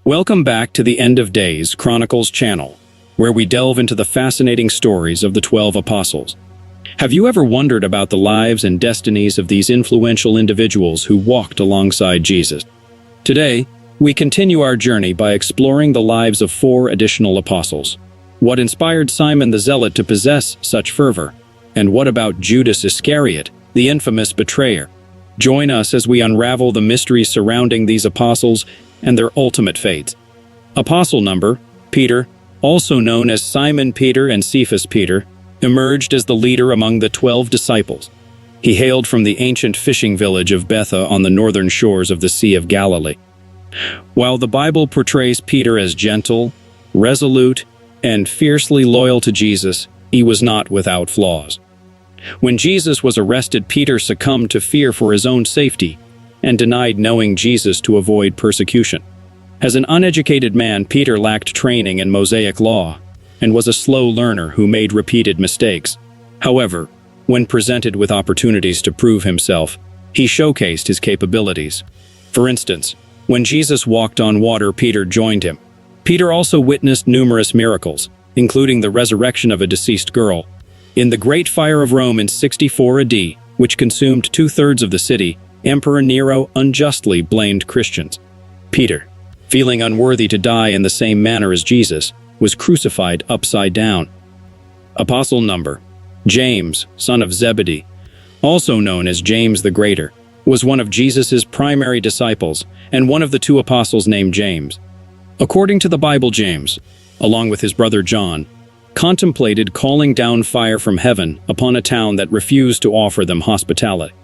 Welcome back to the End of Days Chronicles channel, where we delve into the fascinating stories of the 12 apostles. Have you ever wondered about the lives and destinies of these influential individuals who walked alongside Jesus? Today, we continue our journey by exploring the lives of 4 additional apostles. What inspired Simon the Zealot to possess such fervor? And what about Judas Iscariot, the infamous betrayer? Join us as we unravel the mysteries surrounding these apostles and their ultimate fates. Apostle number, Peter, also known as Simon Peter and Cephas Peter, emerged as the leader among the 12 disciples. He hailed from the ancient fishing village of Betha on the northern shores of the Sea of Galilee. While the Bible portrays Peter as gentle, resolute, and fiercely loyal to Jesus, he was not without flaws. When Jesus was arrested, Peter succumbed to fear for his own safety and denied knowing Jesus to avoid persecution. As an uneducated man, Peter lacked training in Mosaic law and was a slow learner who made repeated mistakes. However, when presented with opportunities to prove himself, he showcased his capabilities. For instance, when Jesus walked on water, Peter joined him. Peter also witnessed numerous miracles, including the resurrection of a deceased girl. In the Great Fire of Rome in 64 AD, which consumed 2/3 of the city, Emperor Nero unjustly blamed Christians. Peter, feeling unworthy to die in the same manner as Jesus, was crucified upside down. Apostle number, James, son of Zebedee, also known as James the Greater, was one of Jesus's primary disciples and one of the 2 apostles named James. According to the Bible, James, along with his brother John, contemplated calling down fire from heaven upon a town that refused to offer them hospitality.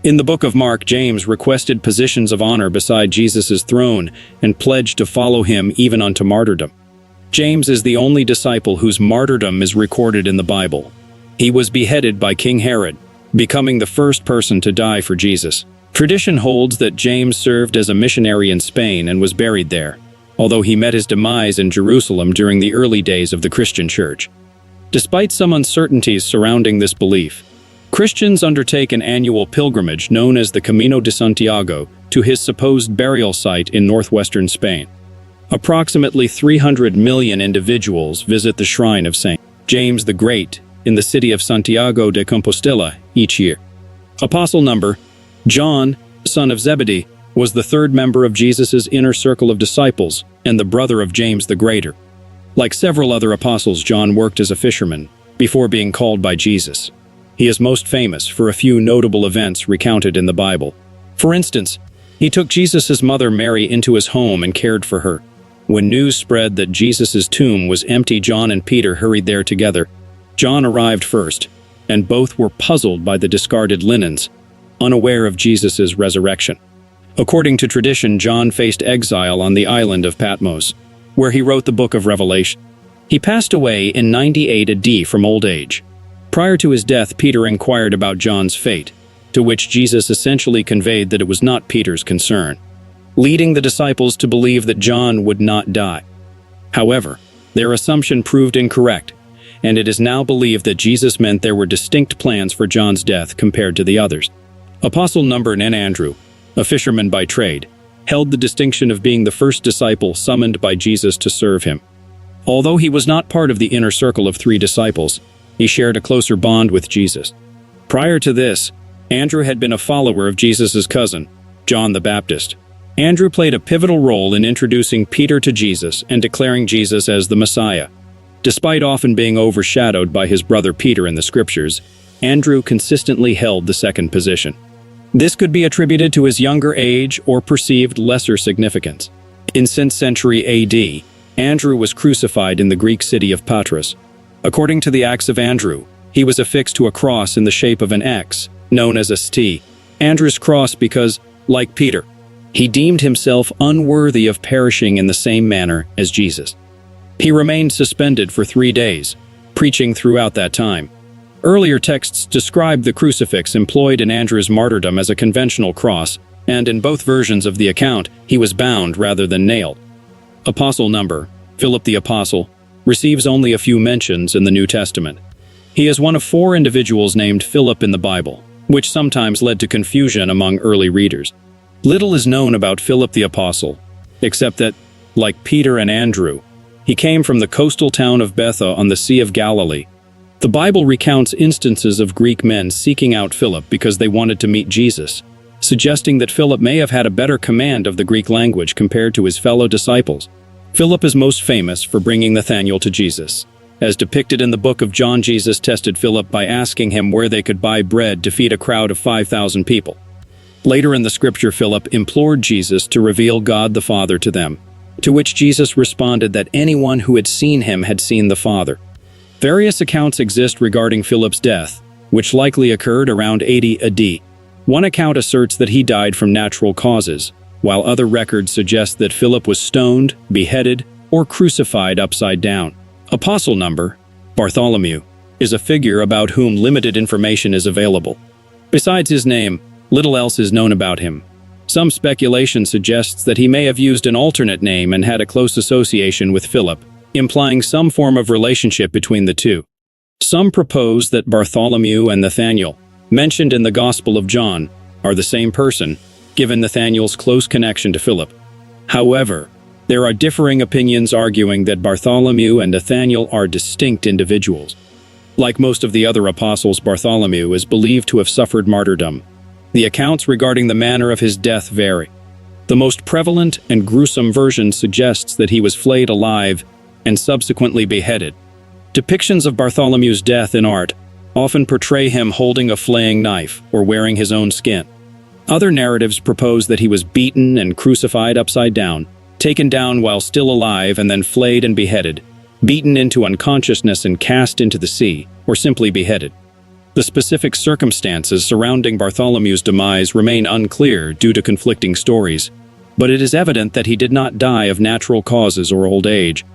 In the book of Mark, James requested positions of honor beside Jesus' throne and pledged to follow him even unto martyrdom. James is the only disciple whose martyrdom is recorded in the Bible. He was beheaded by King Herod, becoming the first person to die for Jesus. Tradition holds that James served as a missionary in Spain and was buried there, although he met his demise in Jerusalem during the early days of the Christian Church. Despite some uncertainties surrounding this belief, Christians undertake an annual pilgrimage known as the Camino de Santiago to his supposed burial site in northwestern Spain. Approximately 300 million individuals visit the shrine of St. James the Great in the city of Santiago de Compostela each year. Apostle number, John, son of Zebedee, was the 3rd member of Jesus' inner circle of disciples and the brother of James the Greater. Like several other apostles, John worked as a fisherman before being called by Jesus. He is most famous for a few notable events recounted in the Bible. For instance, he took Jesus' mother Mary into his home and cared for her. When news spread that Jesus' tomb was empty, John and Peter hurried there together. John arrived first, and both were puzzled by the discarded linens, unaware of Jesus' resurrection. According to tradition, John faced exile on the island of Patmos, where he wrote the book of Revelation. He passed away in 98 AD from old age. Prior to his death, Peter inquired about John's fate, to which Jesus essentially conveyed that it was not Peter's concern, leading the disciples to believe that John would not die. However, their assumption proved incorrect, and it is now believed that Jesus meant there were distinct plans for John's death compared to the others. Apostle number N. Andrew, a fisherman by trade, held the distinction of being the first disciple summoned by Jesus to serve him. Although he was not part of the inner circle of 3 disciples, he shared a closer bond with Jesus. Prior to this, Andrew had been a follower of Jesus' cousin, John the Baptist. Andrew played a pivotal role in introducing Peter to Jesus and declaring Jesus as the Messiah. Despite often being overshadowed by his brother Peter in the scriptures, Andrew consistently held the second position. This could be attributed to his younger age or perceived lesser significance. In 6th century AD, Andrew was crucified in the Greek city of Patras. According to the Acts of Andrew, he was affixed to a cross in the shape of an X, known as a St. Andrew's cross because, like Peter, he deemed himself unworthy of perishing in the same manner as Jesus. He remained suspended for 3 days, preaching throughout that time. Earlier texts describe the crucifix employed in Andrew's martyrdom as a conventional cross, and in both versions of the account, he was bound rather than nailed. Apostle number, Philip the Apostle, receives only a few mentions in the New Testament. He is one of 4 individuals named Philip in the Bible, which sometimes led to confusion among early readers. Little is known about Philip the Apostle, except that like Peter and Andrew. He came from the coastal town of Bethany on the Sea of Galilee. The Bible recounts instances of Greek men seeking out Philip because they wanted to meet Jesus, suggesting that Philip may have had a better command of the Greek language compared to his fellow disciples. Philip is most famous for bringing Nathanael to Jesus. As depicted in the book of John, Jesus tested Philip by asking him where they could buy bread to feed a crowd of 5,000 people. Later in the scripture, Philip implored Jesus to reveal God the Father to them, to which Jesus responded that anyone who had seen him had seen the Father. Various accounts exist regarding Philip's death, which likely occurred around 80 AD. One account asserts that he died from natural causes, while other records suggest that Philip was stoned, beheaded, or crucified upside down. Apostle number, Bartholomew, is a figure about whom limited information is available. Besides his name, little else is known about him. Some speculation suggests that he may have used an alternate name and had a close association with Philip, implying some form of relationship between the two. Some propose that Bartholomew and Nathanael, mentioned in the Gospel of John, are the same person, given Nathanael's close connection to Philip. However, there are differing opinions arguing that Bartholomew and Nathanael are distinct individuals. Like most of the other apostles, Bartholomew is believed to have suffered martyrdom. The accounts regarding the manner of his death vary. The most prevalent and gruesome version suggests that he was flayed alive and subsequently beheaded. Depictions of Bartholomew's death in art often portray him holding a flaying knife or wearing his own skin. Other narratives propose that he was beaten and crucified upside down, taken down while still alive and then flayed and beheaded, beaten into unconsciousness and cast into the sea, or simply beheaded. The specific circumstances surrounding Bartholomew's demise remain unclear due to conflicting stories, but it is evident that he did not die of natural causes or old age.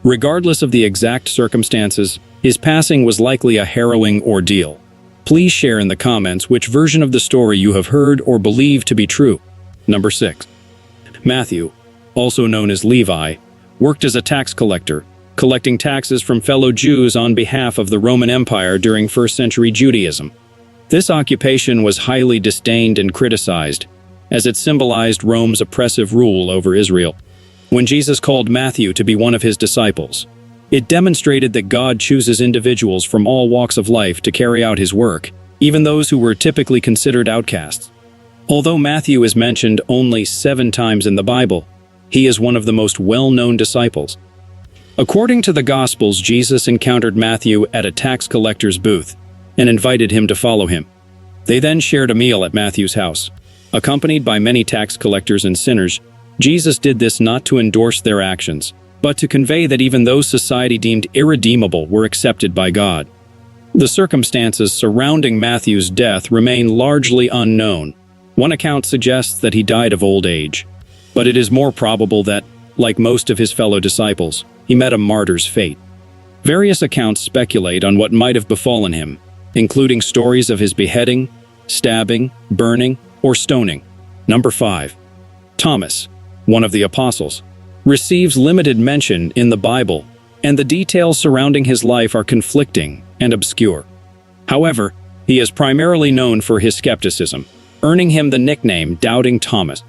Regardless of the exact circumstances, his passing was likely a harrowing ordeal. Please share in the comments which version of the story you have heard or believe to be true. Number 6. Matthew, also known as Levi, worked as a tax collector, collecting taxes from fellow Jews on behalf of the Roman Empire during first-century Judaism. This occupation was highly disdained and criticized, as it symbolized Rome's oppressive rule over Israel. When Jesus called Matthew to be one of his disciples, it demonstrated that God chooses individuals from all walks of life to carry out his work, even those who were typically considered outcasts. Although Matthew is mentioned only 7 times in the Bible, he is one of the most well-known disciples. According to the Gospels, Jesus encountered Matthew at a tax collector's booth and invited him to follow him. They then shared a meal at Matthew's house. Accompanied by many tax collectors and sinners, Jesus did this not to endorse their actions, but to convey that even those society deemed irredeemable were accepted by God. The circumstances surrounding Matthew's death remain largely unknown. One account suggests that he died of old age, but it is more probable that, like most of his fellow disciples, he met a martyr's fate. Various accounts speculate on what might have befallen him, including stories of his beheading, stabbing, burning, or stoning. Number 5. Thomas, one of the apostles, receives limited mention in the Bible, and the details surrounding his life are conflicting and obscure. However, he is primarily known for his skepticism, earning him the nickname Doubting Thomas.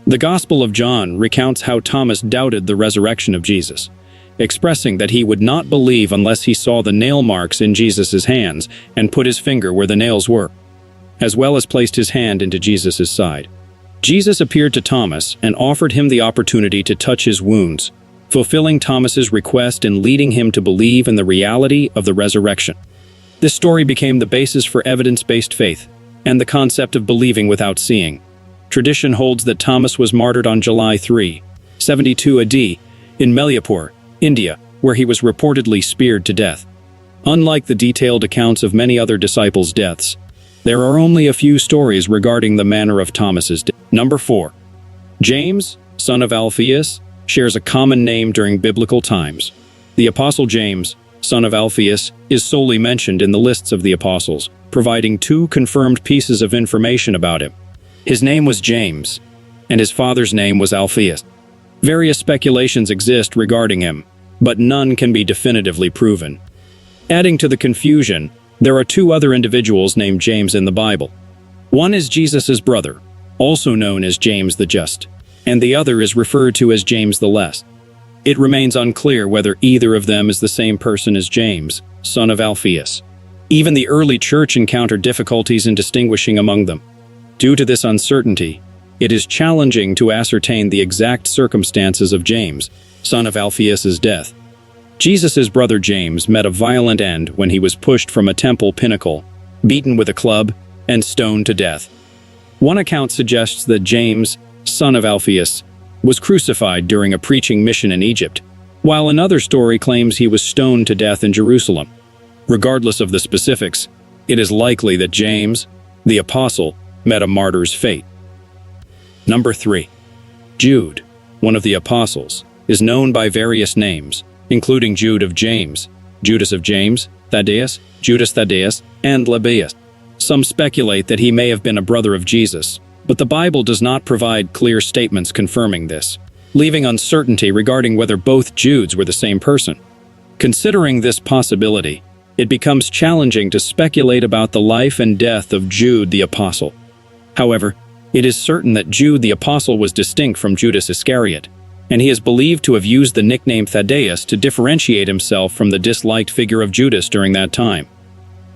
The Gospel of John recounts how Thomas doubted the resurrection of Jesus, expressing that he would not believe unless he saw the nail marks in Jesus' hands and put his finger where the nails were, as well as placed his hand into Jesus' side. Jesus appeared to Thomas and offered him the opportunity to touch his wounds, fulfilling Thomas's request and leading him to believe in the reality of the resurrection. This story became the basis for evidence-based faith and the concept of believing without seeing. Tradition holds that Thomas was martyred on July 3, 72 AD, in Melyapur, India, where he was reportedly speared to death. Unlike the detailed accounts of many other disciples' deaths, there are only a few stories regarding the manner of Thomas's death. Number 4. James, son of Alphaeus, shares a common name during biblical times. The Apostle James, son of Alphaeus, is solely mentioned in the lists of the apostles, providing 2 confirmed pieces of information about him. His name was James, and his father's name was Alphaeus. Various speculations exist regarding him, but none can be definitively proven. Adding to the confusion, there are 2 other individuals named James in the Bible. One is Jesus' brother, also known as James the Just, and the other is referred to as James the Less. It remains unclear whether either of them is the same person as James, son of Alphaeus. Even the early church encountered difficulties in distinguishing among them. Due to this uncertainty, it is challenging to ascertain the exact circumstances of James, son of Alphaeus' death. Jesus' brother James met a violent end when he was pushed from a temple pinnacle, beaten with a club, and stoned to death. One account suggests that James, son of Alphaeus, was crucified during a preaching mission in Egypt, while another story claims he was stoned to death in Jerusalem. Regardless of the specifics, it is likely that James, the apostle, met a martyr's fate. Number 3. Jude, one of the apostles, is known by various names, including Jude of James, Judas of James, Thaddeus, Judas Thaddeus, and Lebbaeus. Some speculate that he may have been a brother of Jesus, but the Bible does not provide clear statements confirming this, leaving uncertainty regarding whether both Judes were the same person. Considering this possibility, it becomes challenging to speculate about the life and death of Jude the Apostle. However, it is certain that Jude the Apostle was distinct from Judas Iscariot, and he is believed to have used the nickname Thaddeus to differentiate himself from the disliked figure of Judas during that time.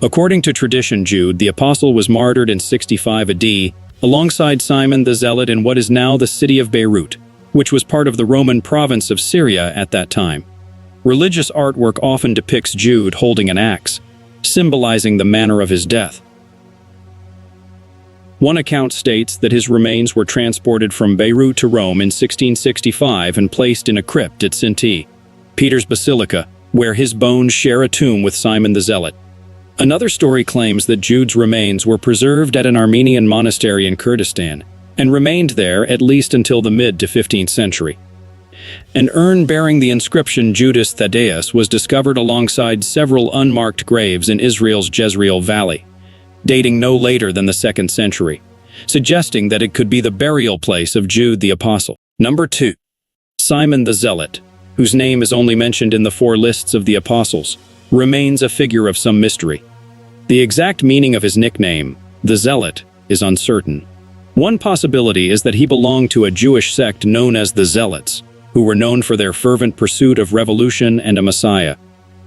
According to tradition, Jude the Apostle was martyred in 65 AD, alongside Simon the Zealot in what is now the city of Beirut, which was part of the Roman province of Syria at that time. Religious artwork often depicts Jude holding an axe, symbolizing the manner of his death. One account states that his remains were transported from Beirut to Rome in 1665 and placed in a crypt at St. Peter's Basilica, where his bones share a tomb with Simon the Zealot. Another story claims that Jude's remains were preserved at an Armenian monastery in Kurdistan and remained there at least until the mid to 15th century. An urn bearing the inscription Judas Thaddeus was discovered alongside several unmarked graves in Israel's Jezreel Valley, dating no later than the 2nd century, suggesting that it could be the burial place of Jude the Apostle. Number 2. Simon the Zealot, whose name is only mentioned in the 4 lists of the apostles, remains a figure of some mystery. The exact meaning of his nickname, the Zealot, is uncertain. One possibility is that he belonged to a Jewish sect known as the Zealots, who were known for their fervent pursuit of revolution and a Messiah.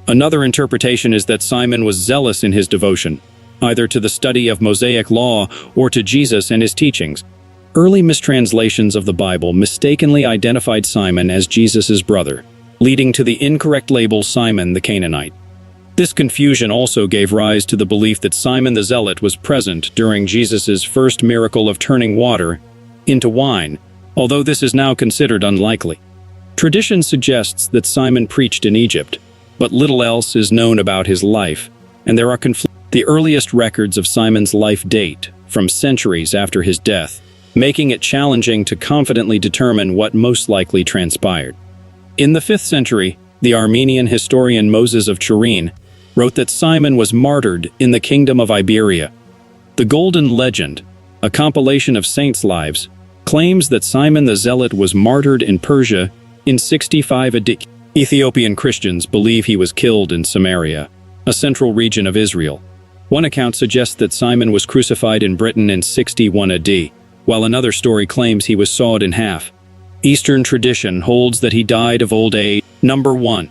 Another interpretation is that Simon was zealous in his devotion, either to the study of Mosaic law or to Jesus and his teachings. Early mistranslations of the Bible mistakenly identified Simon as Jesus' brother, leading to the incorrect label Simon the Canaanite. This confusion also gave rise to the belief that Simon the Zealot was present during Jesus' first miracle of turning water into wine, although this is now considered unlikely. Tradition suggests that Simon preached in Egypt, but little else is known about his life, and there are conflicts. The earliest records of Simon's life date from centuries after his death, making it challenging to confidently determine what most likely transpired. In the 5th century, the Armenian historian Moses of Turin wrote that Simon was martyred in the kingdom of Iberia. The Golden Legend, a compilation of saints' lives, claims that Simon the Zealot was martyred in Persia in 65 AD. Ethiopian Christians believe he was killed in Samaria, a central region of Israel. One account suggests that Simon was crucified in Britain in 61 AD, while another story claims he was sawed in half. Eastern tradition holds that he died of old age. Number 1.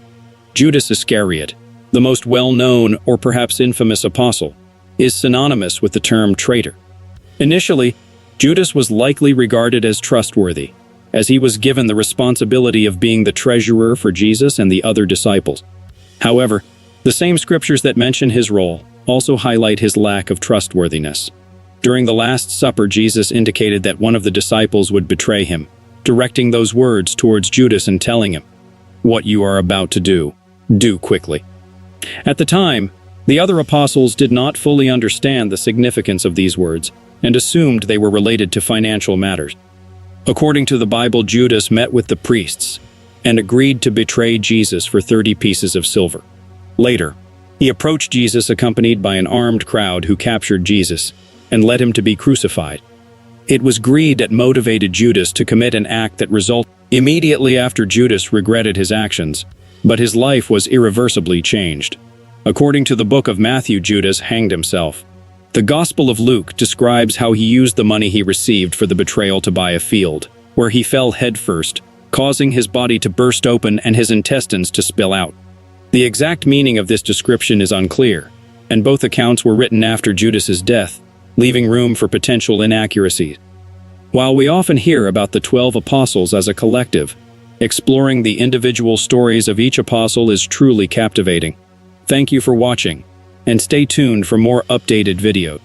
Judas Iscariot, the most well-known or perhaps infamous apostle, is synonymous with the term traitor. Initially, Judas was likely regarded as trustworthy, as he was given the responsibility of being the treasurer for Jesus and the other disciples. However, the same scriptures that mention his role also highlight his lack of trustworthiness. During the Last Supper, Jesus indicated that one of the disciples would betray him, directing those words towards Judas and telling him, "What you are about to do quickly." At the time, the other apostles did not fully understand the significance of these words and assumed they were related to financial matters. According to the Bible, Judas met with the priests and agreed to betray Jesus for 30 pieces of silver. Later, he approached Jesus accompanied by an armed crowd who captured Jesus and led him to be crucified. It was greed that motivated Judas to commit an act that resulted. Immediately after, Judas regretted his actions, but his life was irreversibly changed. According to the book of Matthew, Judas hanged himself. The Gospel of Luke describes how he used the money he received for the betrayal to buy a field, where he fell headfirst, causing his body to burst open and his intestines to spill out. The exact meaning of this description is unclear, and both accounts were written after Judas's death, leaving room for potential inaccuracies. While we often hear about the 12 apostles as a collective, exploring the individual stories of each apostle is truly captivating. Thank you for watching, and stay tuned for more updated videos.